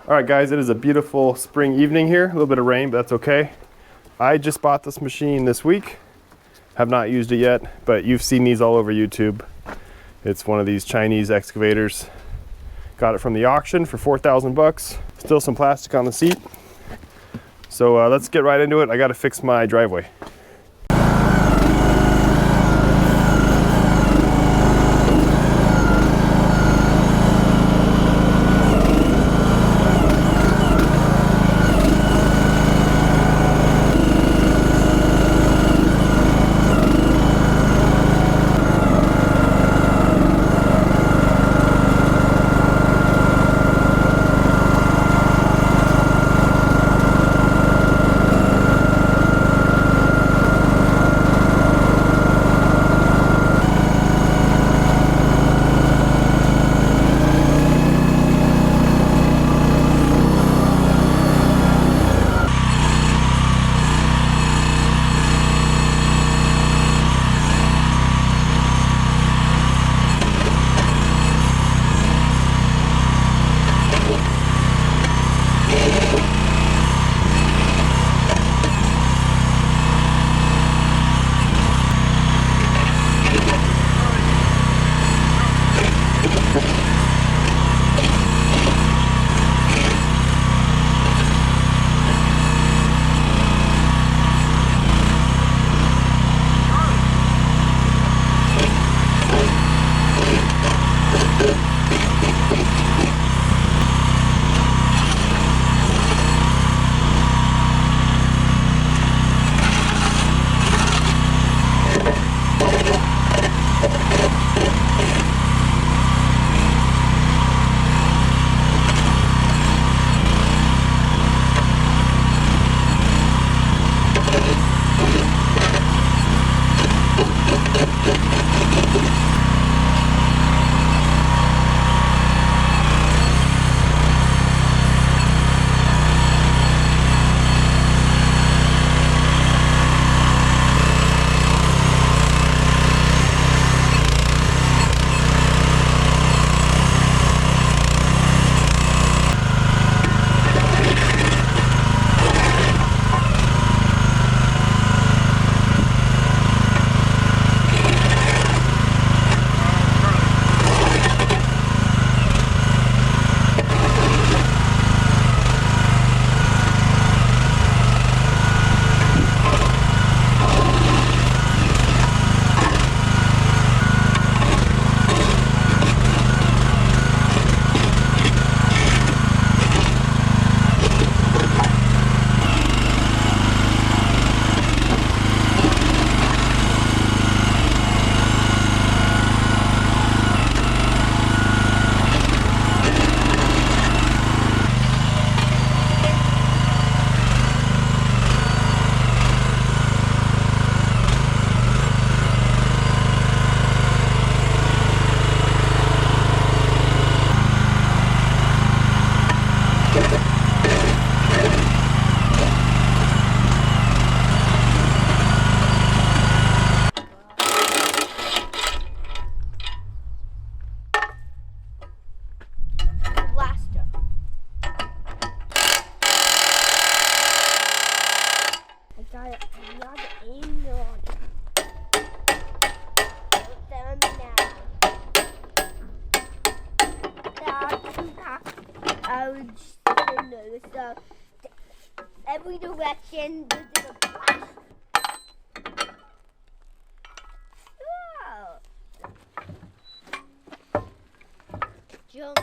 All right, guys, it is a beautiful spring evening here. A little bit of rain, but that's okay. I just bought this machine this week. Have not used it yet, but you've seen these all over YouTube. It's one of these Chinese excavators. Got it from the auction for 4,000 bucks. Still some plastic on the seat. So let's get right into it. I got to fix my driveway. So every direction there's a flash. Whoa. Jump.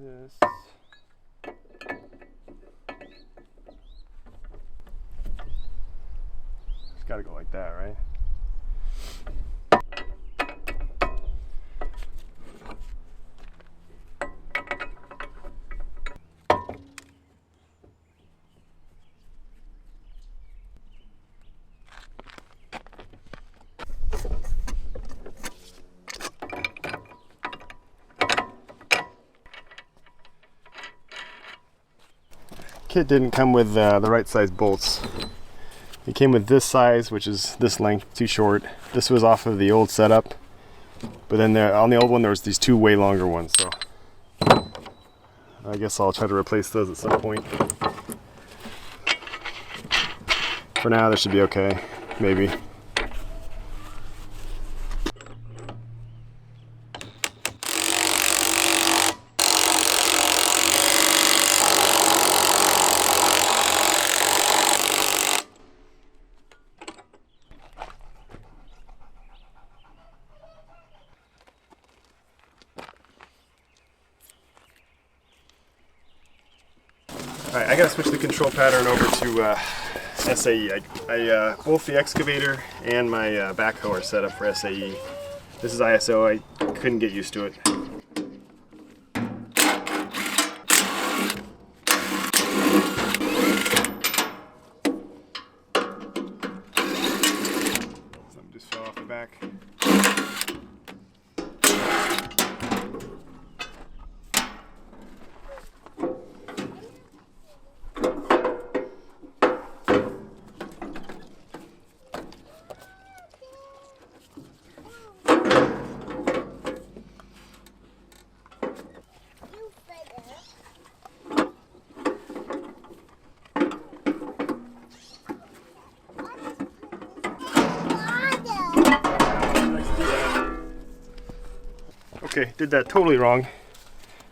This. It's got to go like that, right? kit didn't come with the right size bolts. It came with this size, which is this length, too short. This was off of the old setup, but then on the old one there was these two way longer ones, so I guess I'll try to replace those at some point. For now, this should be okay, maybe. Alright, I gotta switch the control pattern over to SAE. Both the excavator and my backhoe are set up for SAE. This is ISO, I couldn't get used to it. So something just fell off the back. Okay, did that totally wrong.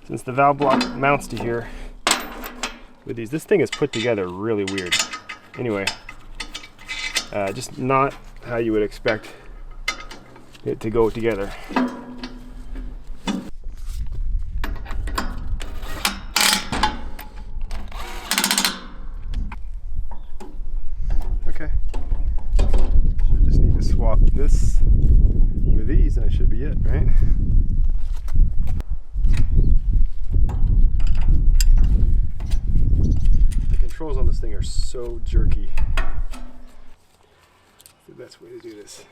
Since the valve block mounts to here with these, this thing is put together really weird. Anyway, just not how you would expect it to go together. Okay, so I just need to swap this with these and it should be it, right? The controls on this thing are so jerky. It's the best way to do this.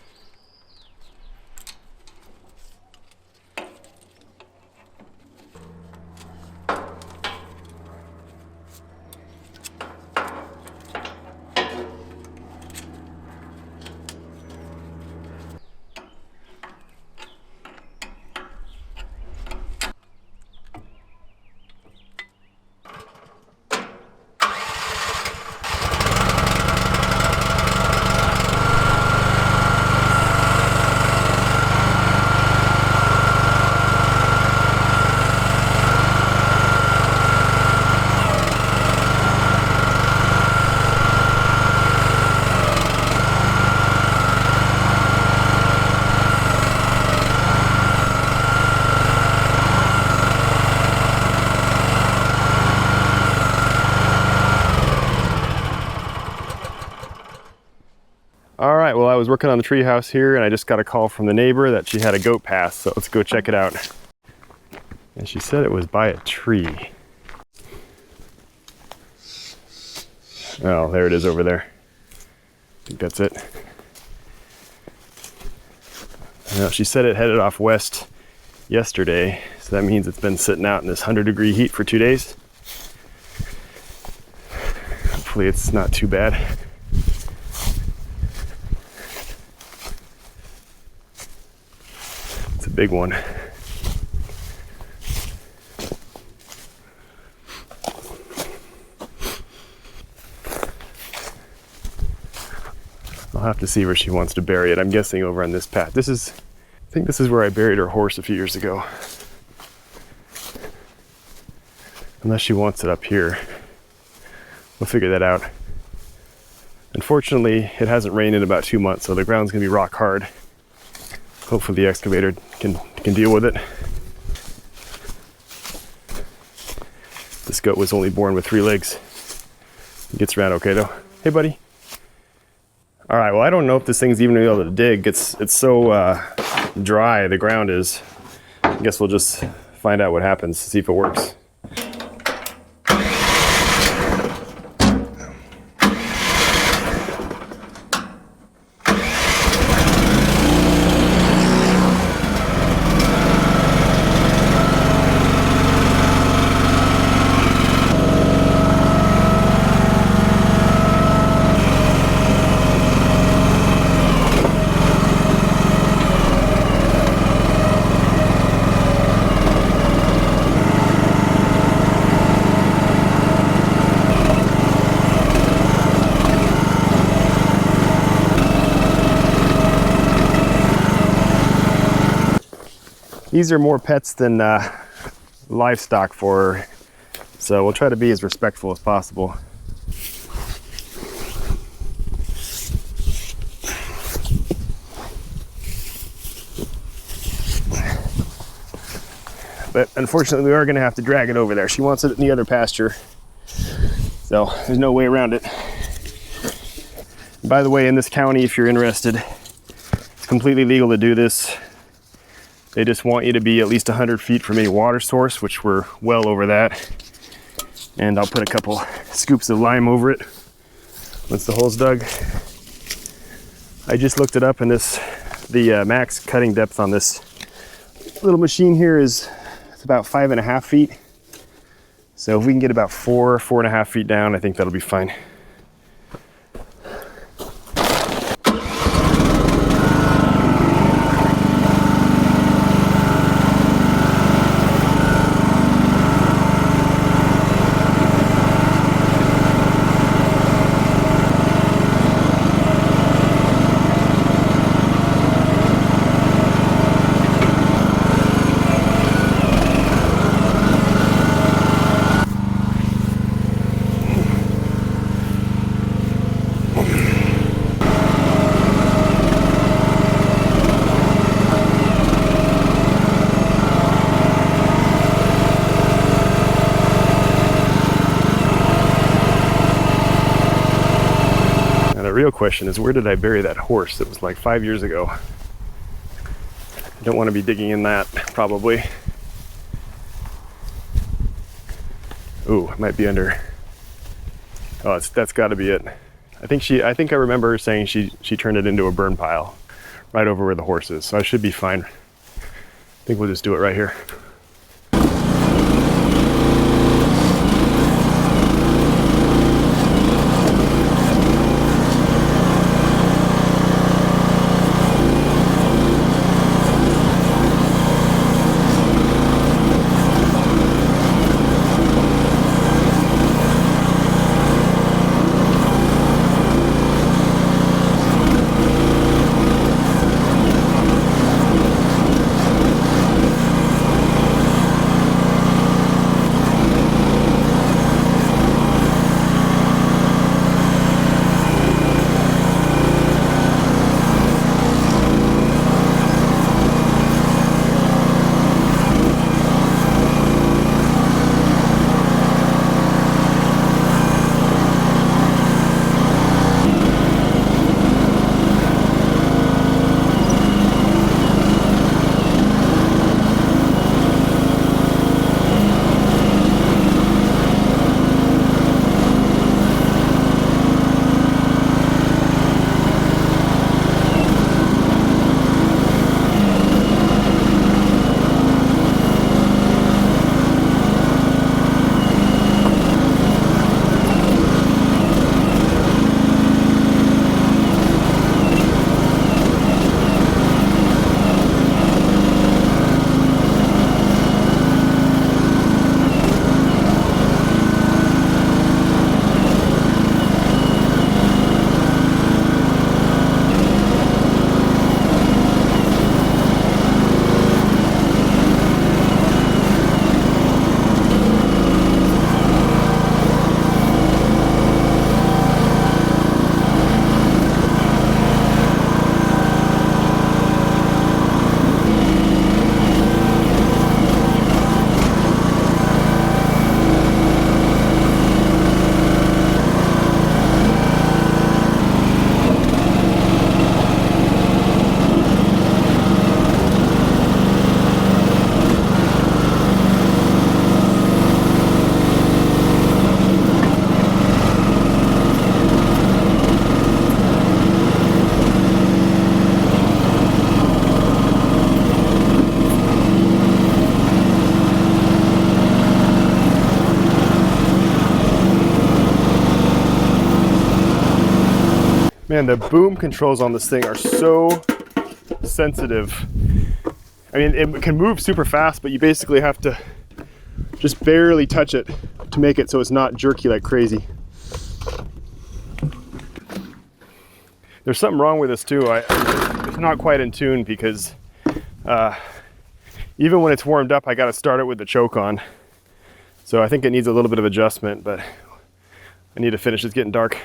All right, well, I was working on the treehouse here and I just got a call from the neighbor that she had a goat pass, so let's go check it out. And she said it was by a tree. Oh, there it is over there. I think that's it. Now, she said it headed off west yesterday, so that means it's been sitting out in this 100-degree heat for 2 days. Hopefully it's not too bad. It's a big one. I'll have to see where she wants to bury it. I'm guessing over on this path. I think this is where I buried her horse a few years ago. Unless she wants it up here. We'll figure that out. Unfortunately, it hasn't rained in about 2 months, so the ground's gonna be rock hard. Hopefully the excavator can deal with it. This goat was only born with 3 legs. He gets around okay though. Hey buddy. All right, well, I don't know if this thing's even gonna be able to dig. It's so dry, the ground is. I guess we'll just find out what happens, see if it works. These are more pets than livestock for her, so we'll try to be as respectful as possible. But unfortunately, we are going to have to drag it over there. She wants it in the other pasture, so there's no way around it. By the way, in this county, if you're interested, it's completely legal to do this. They just want you to be at least 100 feet from any water source, which we're well over that. And I'll put a couple scoops of lime over it once the hole's dug. I just looked it up, and the max cutting depth on this little machine here is about 5.5 feet. So if we can get about 4.5 feet down, I think that'll be fine. The real question is, where did I bury that horse? It was like 5 years ago. I don't want to be digging in that, probably. Ooh, it might be under. Oh, that's got to be it. I think I remember her saying she turned it into a burn pile right over where the horse is, so I should be fine. I think we'll just do it right here. Man, the boom controls on this thing are so sensitive. I mean, it can move super fast, but you basically have to just barely touch it to make it so it's not jerky like crazy. There's something wrong with this too. It's not quite in tune because Even when it's warmed up, I got to start it with the choke on. So I think it needs a little bit of adjustment, but I need to finish. It's getting dark.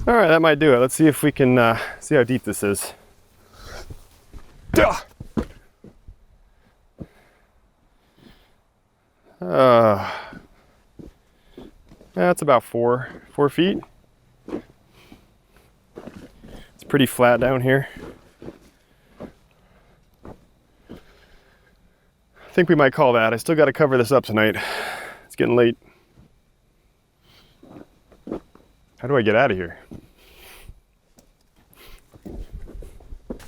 All right, that might do it. Let's see if we can see how deep this is. That's about 4 feet. It's pretty flat down here. I think we might call that. I still got to cover this up tonight. It's getting late. How do I get out of here?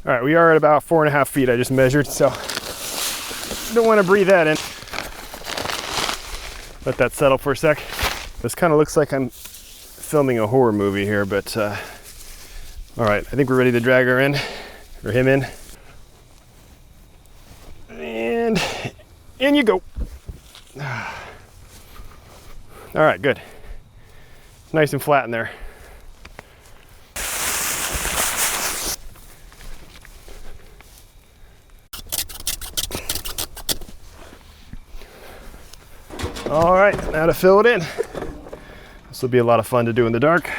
All right, we are at about 4.5 feet. I just measured, so don't want to breathe that in. Let that settle for a sec. This kind of looks like I'm filming a horror movie here, but all right, I think we're ready to drag her in, or him in. And in you go. All right, good. Nice and flat in there. All right, now to fill it in. This will be a lot of fun to do in the dark.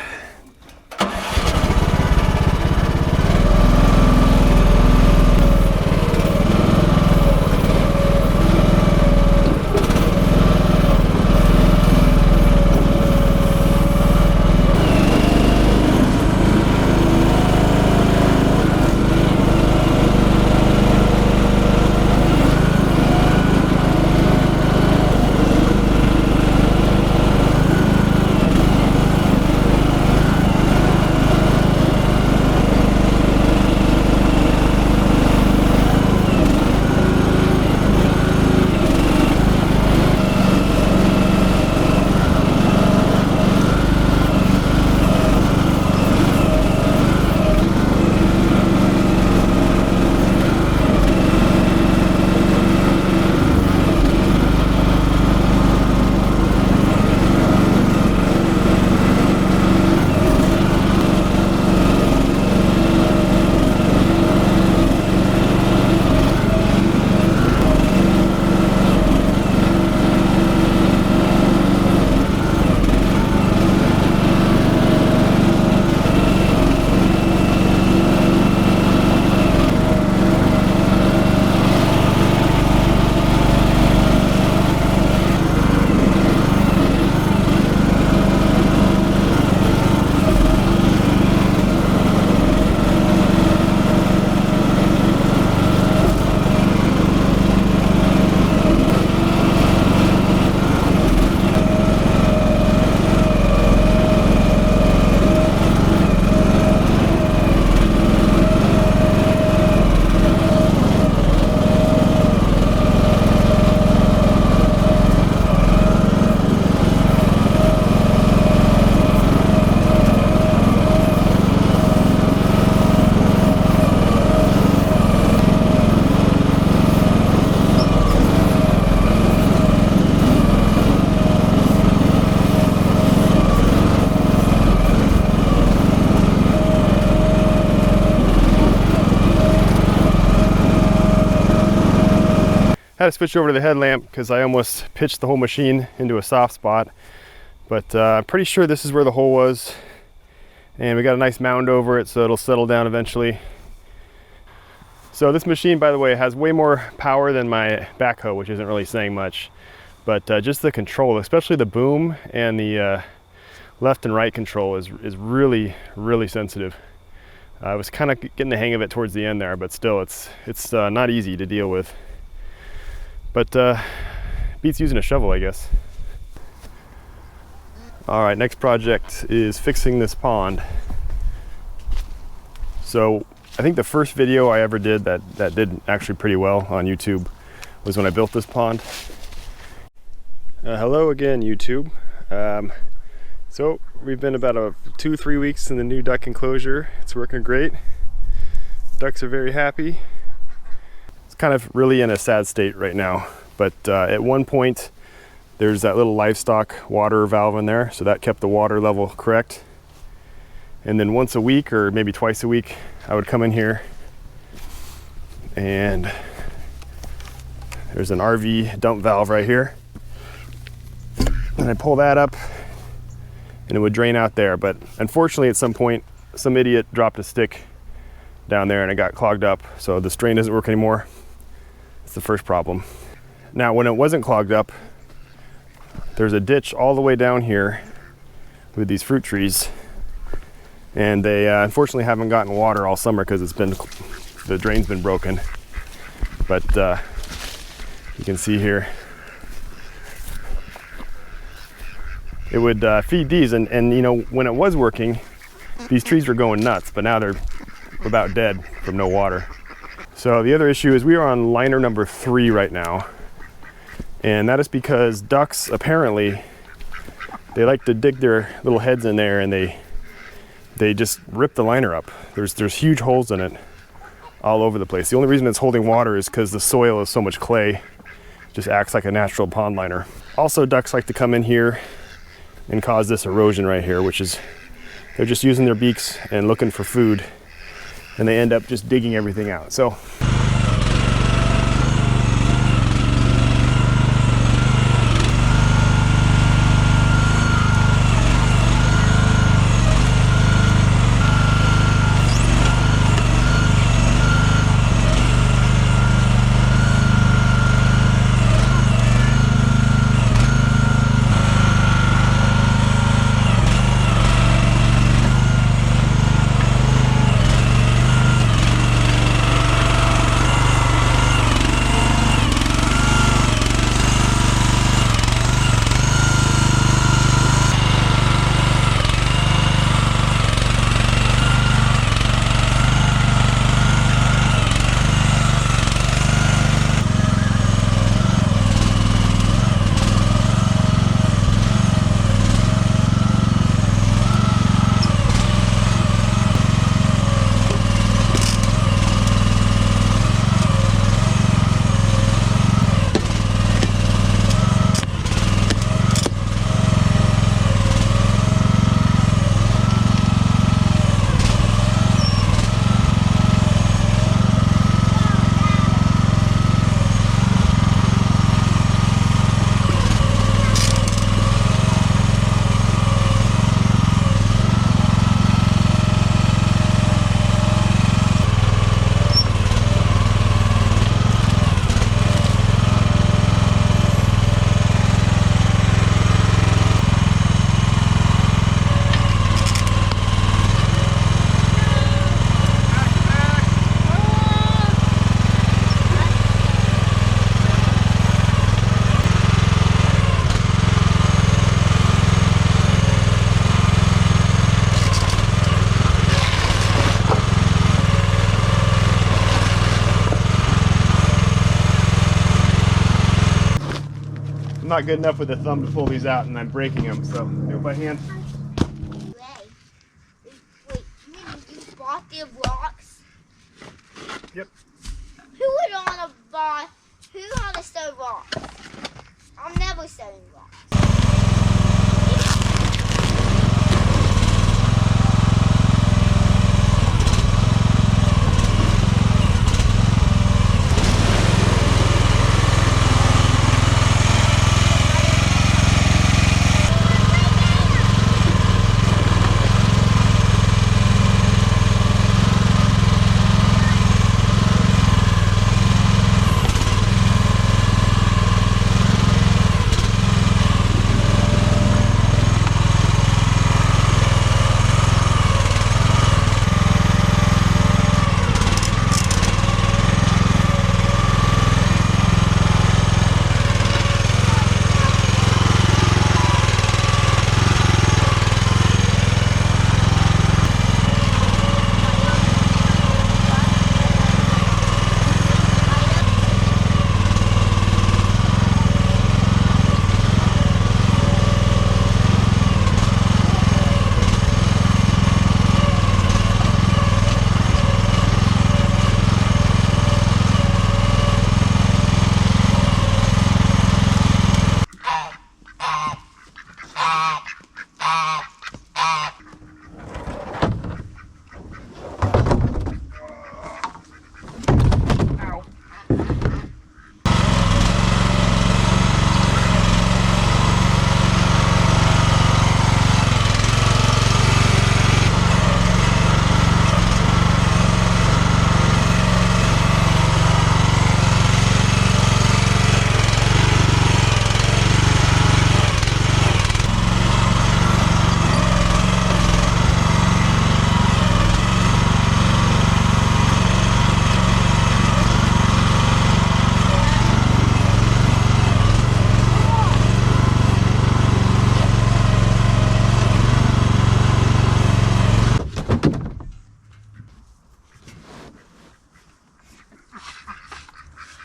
Had to switch over to the headlamp because I almost pitched the whole machine into a soft spot. But I'm pretty sure this is where the hole was. And we got a nice mound over it, so it'll settle down eventually. So this machine, by the way, has way more power than my backhoe, which isn't really saying much. But just the control, especially the boom and the left and right control is really, really sensitive. I was kind of getting the hang of it towards the end there, but still it's not easy to deal with. But beats using a shovel, I guess. All right, next project is fixing this pond. So I think the first video I ever did that did actually pretty well on YouTube was when I built this pond. Hello again, YouTube. So we've been about 2-3 weeks in the new duck enclosure. It's working great. Ducks are very happy. It's kind of really in a sad state right now, but at one point there's that little livestock water valve in there, so that kept the water level correct. And then once a week, or maybe twice a week, I would come in here and there's an RV dump valve right here. And I'd pull that up and it would drain out there. But unfortunately, at some point, some idiot dropped a stick down there and it got clogged up. So this drain doesn't work anymore. It's the first problem. Now, when it wasn't clogged up, there's a ditch all the way down here with these fruit trees. And they unfortunately haven't gotten water all summer because the drain's been broken. But you can see here, it would feed these, and you know, when it was working, these trees were going nuts, but now they're about dead from no water. So the other issue is we are on liner number 3 right now, and that is because ducks, apparently, they like to dig their little heads in there and they just rip the liner up. There's huge holes in it all over the place. The only reason it's holding water is because the soil is so much clay. It just acts like a natural pond liner. Also, ducks like to come in here and cause this erosion right here, which is, they're just using their beaks and looking for food, and they end up just digging everything out. So not good enough with the thumb to pull these out, and I'm breaking them, so do it by hand. Wait, you bought the blocks? Yep. Who wanna sew rocks? I'm never sewing rocks.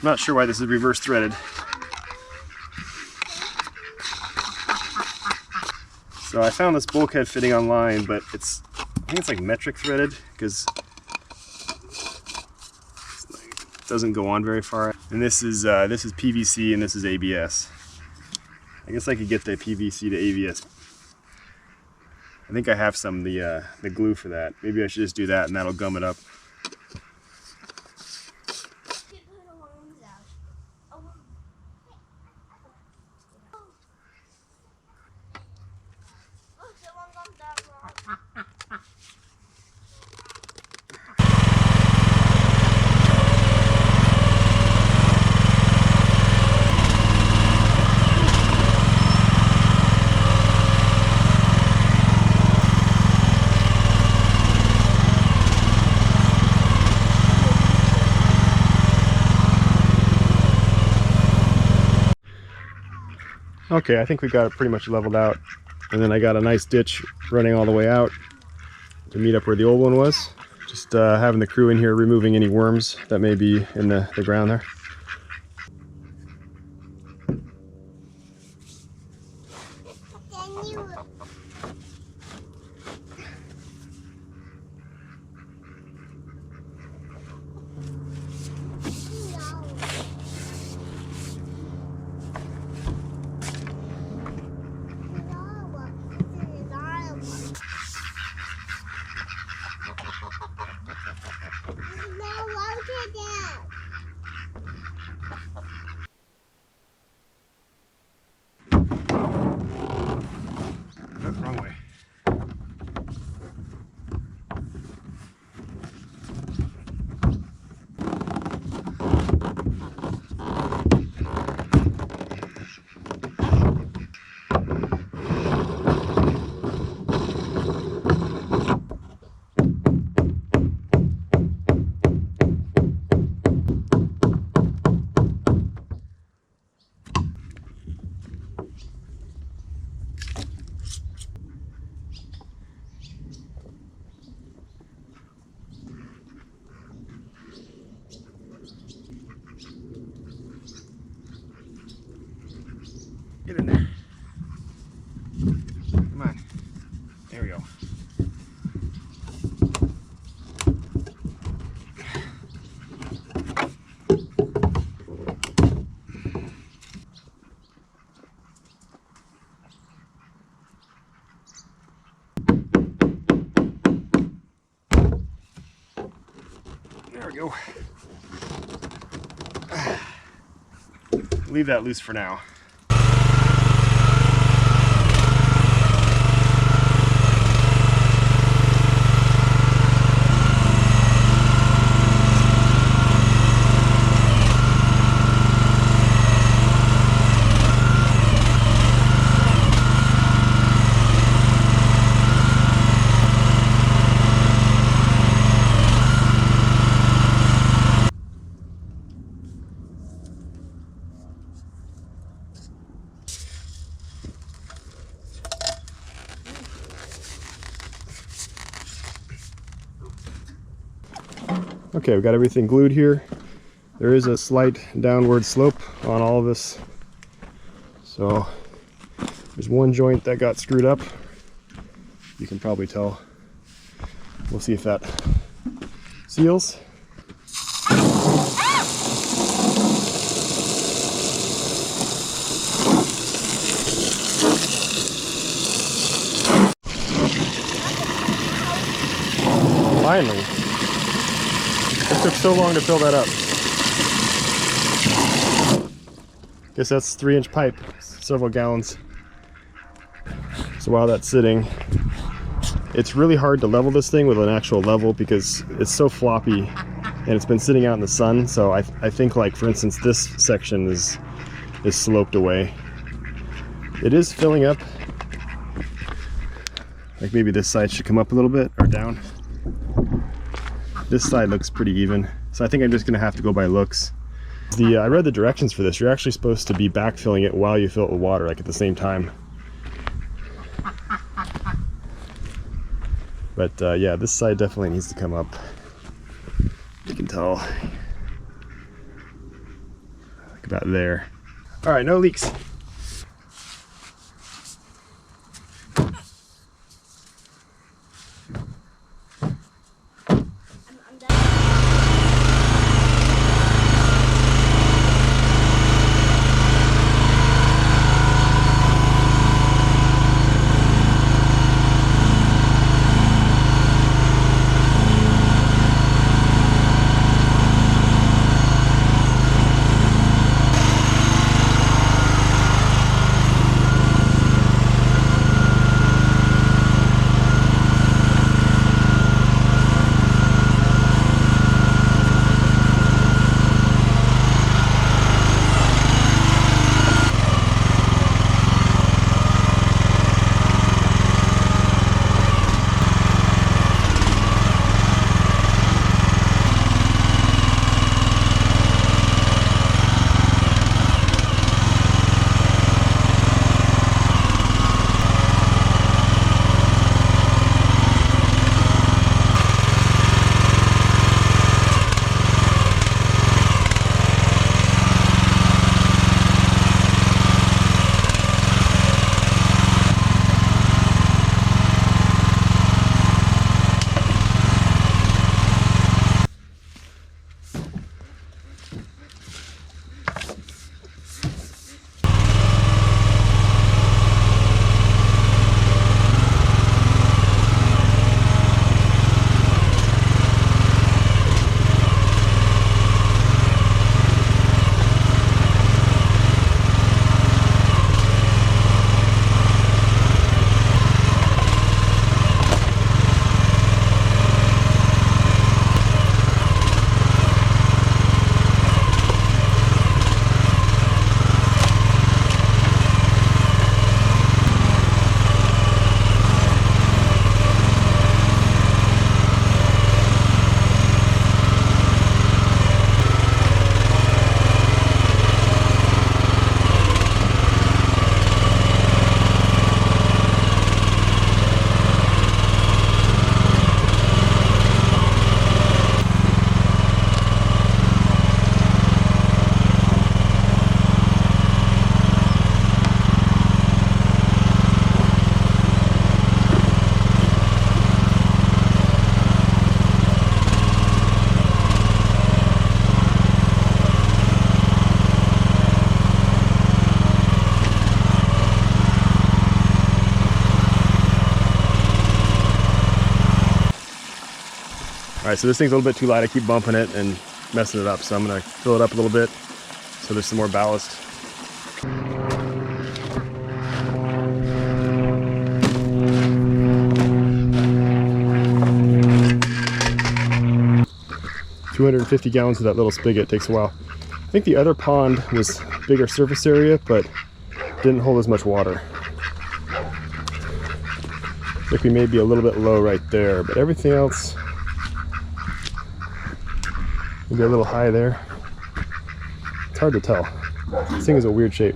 not sure why this is reverse threaded. So I found this bulkhead fitting online, but I think it's like metric threaded because it doesn't go on very far. And this is PVC and this is ABS. I guess I could get the PVC to ABS. I think I have some the glue for that. Maybe I should just do that and that'll gum it up. Okay, I think we got it pretty much leveled out. And then I got a nice ditch running all the way out to meet up where the old one was. Just having the crew in here removing any worms that may be in the ground there. Wrong way. Get in there. Come on. There we go. There we go. Leave that loose for now. Okay, we've got everything glued here. There is a slight downward slope on all of this. So there's one joint that got screwed up. You can probably tell. We'll see if that seals. Finally. It took so long to fill that up. Guess that's 3-inch pipe, several gallons. So while that's sitting, it's really hard to level this thing with an actual level because it's so floppy and it's been sitting out in the sun. So I think, like, for instance, this section is sloped away. It is filling up. Like maybe this side should come up a little bit or down. This side looks pretty even, so I think I'm just gonna have to go by looks. I read the directions for this. You're actually supposed to be backfilling it while you fill it with water, like at the same time. But yeah, this side definitely needs to come up. You can tell. at that there. All right, no leaks. I'm done. All right, so this thing's a little bit too light. I keep bumping it and messing it up. So I'm gonna fill it up a little bit so there's some more ballast. $250 gallons of that little spigot takes a while. I think the other pond was bigger surface area, but didn't hold as much water. I think we may be a little bit low right there, but everything else, maybe a little high there. It's hard to tell. This thing is a weird shape.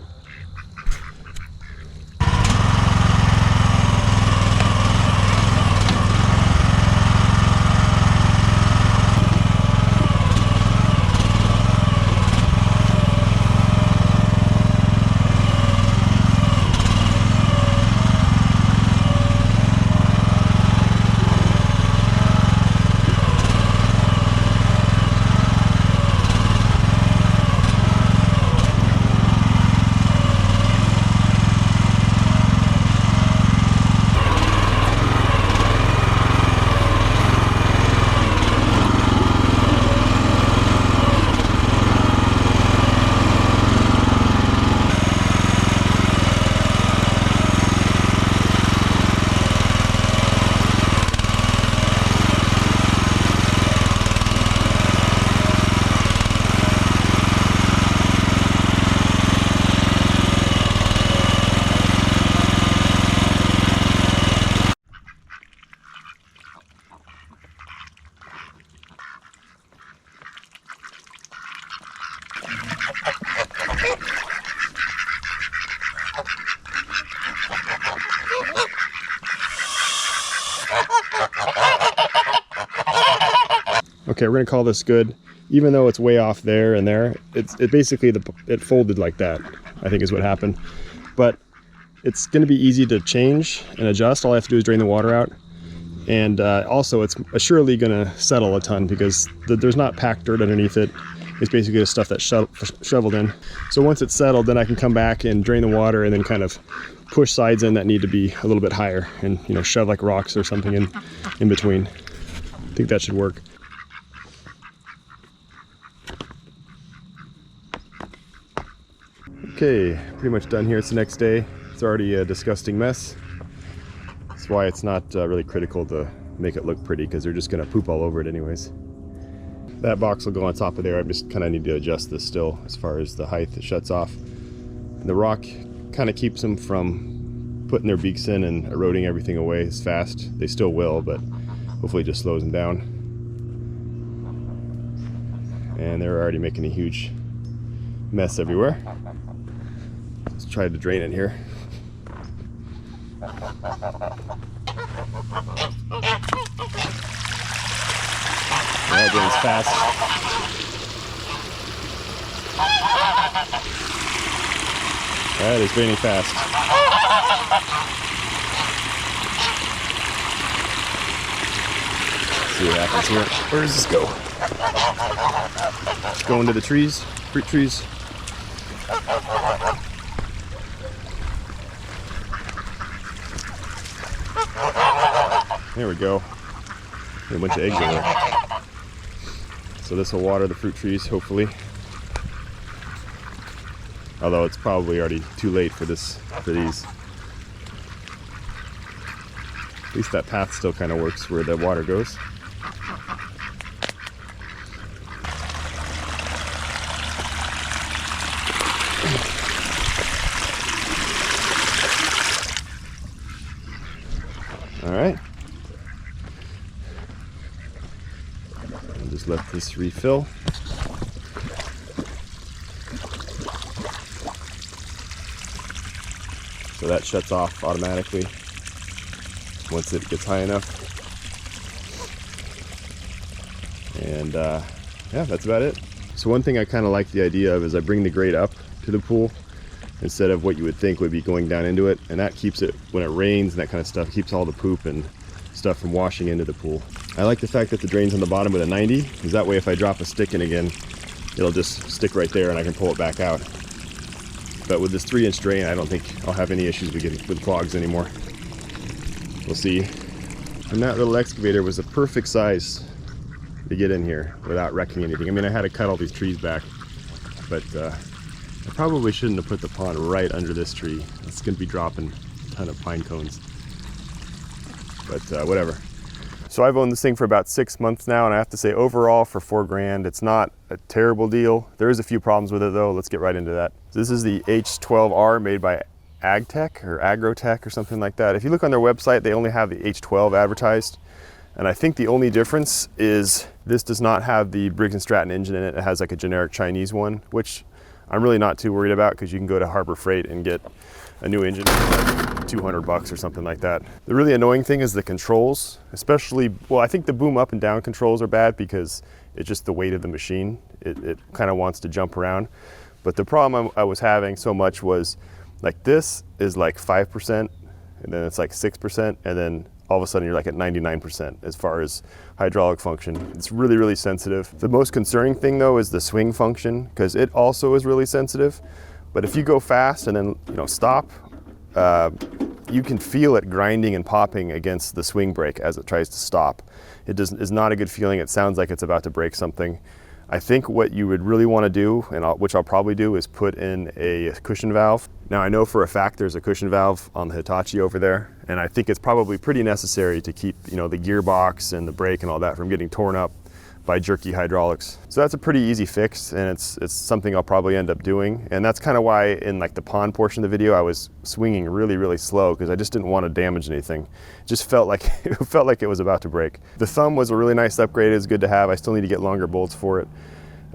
Okay, we're gonna call this good. even though it's way off there and there, it basically, it folded like that, I think is what happened. But it's going to be easy to change and adjust. All I have to do is drain the water out. And also it's surely going to settle a ton because there's not packed dirt underneath it. It's basically the stuff that's shoveled in. So once it's settled, then I can come back and drain the water and then kind of push sides in that need to be a little bit higher and, you know, shove like rocks or something in between. I think that should work. Okay, pretty much done here. It's the next day. It's already a disgusting mess. That's why it's not really critical to make it look pretty, because they're just going to poop all over it anyways. That box will go on top of there. I just kind of need to adjust this still as far as the height that shuts off. And the rock kind of keeps them from putting their beaks in and eroding everything away as fast. They still will, but hopefully it just slows them down. And they're already making a huge mess everywhere. Let's try to drain it here. That drains fast. That is draining fast. Let's see what happens here. Where does this go? It's going to the trees, fruit trees. There we go. A bunch of eggs in there. So this will water the fruit trees, hopefully. Although it's probably already too late for these. At least that path still kind of works where the water goes. All right. And just let this refill. So that shuts off automatically once it gets high enough. And yeah, that's about it. So one thing I kind of like the idea of is I bring the grate up to the pool instead of what you would think would be going down into it, and that keeps it, when it rains and that kind of stuff, keeps all the poop and stuff from washing into the pool. I like the fact that the drain's on the bottom with a 90, because that way if I drop a stick in again, it'll just stick right there and I can pull it back out. But with this 3-inch drain, I don't think I'll have any issues with clogs anymore. We'll see. And that little excavator was a perfect size to get in here without wrecking anything. I mean, I had to cut all these trees back, but I probably shouldn't have put the pond right under this tree. It's going to be dropping a ton of pine cones. But whatever. So I've owned this thing for about 6 months now, and I have to say overall for $4 grand, it's not a terrible deal. There is a few problems with it though. Let's get right into that. This is the H12R made by AgTech or Agrotech or something like that. If you look on their website, they only have the H12 advertised. And I think the only difference is this does not have the Briggs & Stratton engine in it. It has like a generic Chinese one, which I'm really not too worried about because you can go to Harbor Freight and get a new engine for like $200 or something like that. The really annoying thing is the controls, especially, well, I think the boom up and down controls are bad because it's just the weight of the machine. It kind of wants to jump around. But the problem I was having so much was like this is like 5% and then it's like 6% and then all of a sudden you're like at 99% as far as hydraulic function. It's really, really sensitive. The most concerning thing though is the swing function, because it also is really sensitive. But if you go fast and then, you know, stop, you can feel it grinding and popping against the swing brake as it tries to stop. It is not a good feeling. It sounds like it's about to break something. I think what you would really want to do, and which I'll probably do, is put in a cushion valve. Now I know for a fact there's a cushion valve on the Hitachi over there, and I think it's probably pretty necessary to keep, you know, the gearbox and the brake and all that from getting torn up by jerky hydraulics. So that's a pretty easy fix, and it's something I'll probably end up doing. And that's kind of why in like the pond portion of the video I was swinging really, really slow, because I just didn't want to damage anything. It just felt like it was about to break. The thumb was a really nice upgrade. It's good to have. I still need to get longer bolts for it.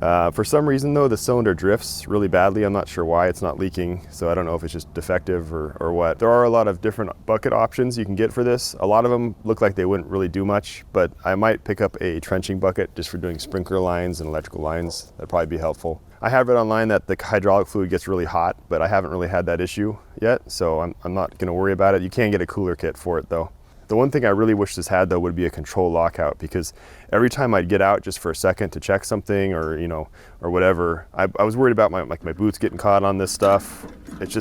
For some reason though, the cylinder drifts really badly. I'm not sure why it's not leaking, so I don't know if it's just defective or what. There are a lot of different bucket options you can get for this. A lot of them look like they wouldn't really do much, but I might pick up a trenching bucket just for doing sprinkler lines and electrical lines. That'd probably be helpful. I have read online that the hydraulic fluid gets really hot, but I haven't really had that issue yet, so I'm not gonna worry about it. You can get a cooler kit for it though. The one thing I really wish this had though would be a control lockout, because every time I'd get out just for a second to check something or or whatever, I was worried about my boots getting caught on this stuff. It's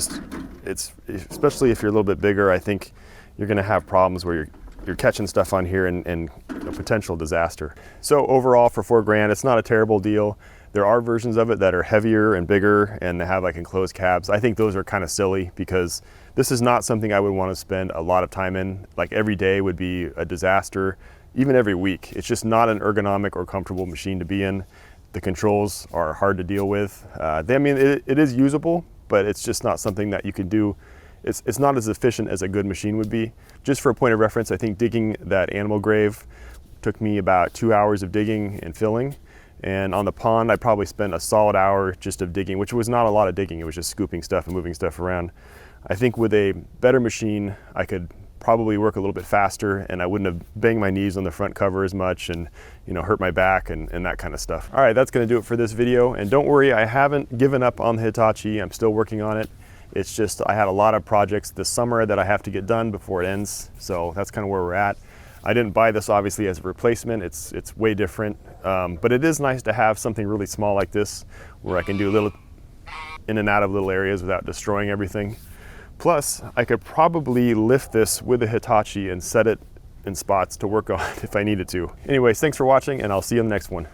especially if you're a little bit bigger, I think you're gonna have problems where you're catching stuff on here and a potential disaster. So overall for $4 grand, it's not a terrible deal. There are versions of it that are heavier and bigger and they have like enclosed cabs. I think those are kind of silly because this is not something I would want to spend a lot of time in. Like every day would be a disaster, even every week. It's just not an ergonomic or comfortable machine to be in. The controls are hard to deal with. I mean, it is usable, but it's just not something that you could do. It's not as efficient as a good machine would be. Just for a point of reference, I think digging that animal grave took me about 2 hours of digging and filling. And on the pond, I probably spent a solid hour just of digging, which was not a lot of digging. It was just scooping stuff and moving stuff around. I think with a better machine, I could probably work a little bit faster and I wouldn't have banged my knees on the front cover as much and hurt my back and that kind of stuff. All right, that's gonna do it for this video. And don't worry, I haven't given up on the Hitachi. I'm still working on it. It's just, I had a lot of projects this summer that I have to get done before it ends. So that's kind of where we're at. I didn't buy this obviously as a replacement. It's way different, but it is nice to have something really small like this where I can do a little in and out of little areas without destroying everything. Plus, I could probably lift this with a Hitachi and set it in spots to work on if I needed to. Anyways, thanks for watching and I'll see you in the next one.